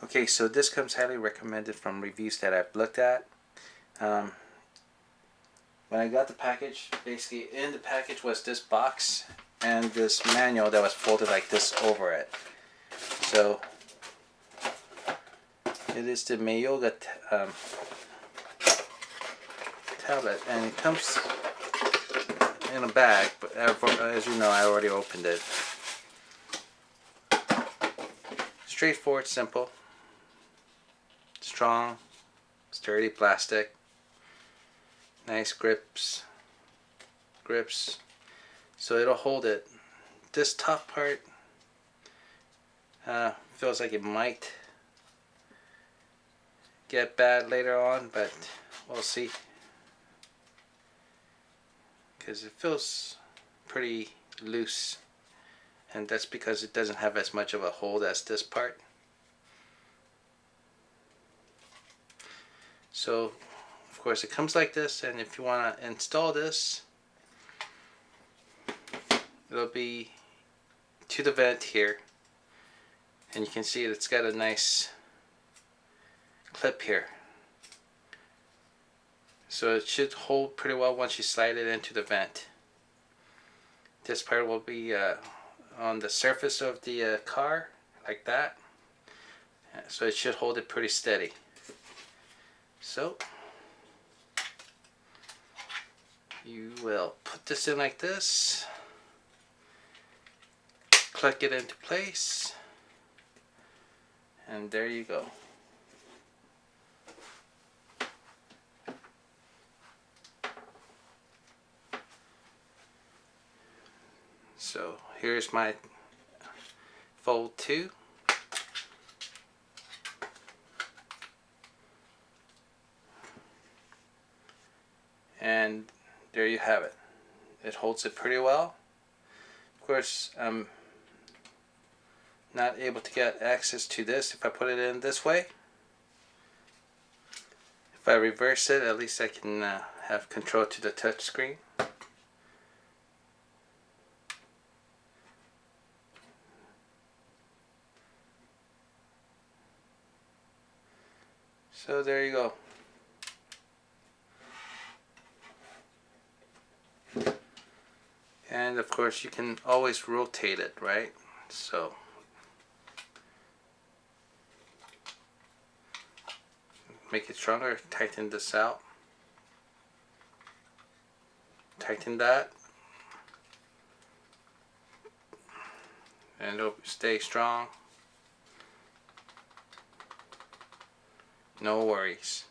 Okay, so this comes highly recommended from reviews that I've looked at. Um, when I got the package, basically in the package was this box and this manual that was folded like this over it. So it is the Myoga tablet, and it comes in a bag, but as you know, I already opened it. Straightforward, simple, strong, sturdy plastic, nice grips, so it'll hold it. This top part feels like it might get bad later on, but we'll see, because it feels pretty loose, and that's because it doesn't have as much of a hold as this part. So of course it comes like this, and if you want to install this, it'll be to the vent here, and you can see it's got a nice clip here, so it should hold pretty well once you slide it into the vent. This part will be on the surface of the car like that, so it should hold it pretty steady. So you will put this in like this, click it into place, and there you go. So here's my Fold 2. And there you have it. It holds it pretty well. Of course, I'm not able to get access to this if I put it in this way. If I reverse it, at least I can have control to the touch screen. So there you go. And of course you can always rotate it, right? So make it stronger, tighten this out, tighten that, and it'll stay strong. No worries.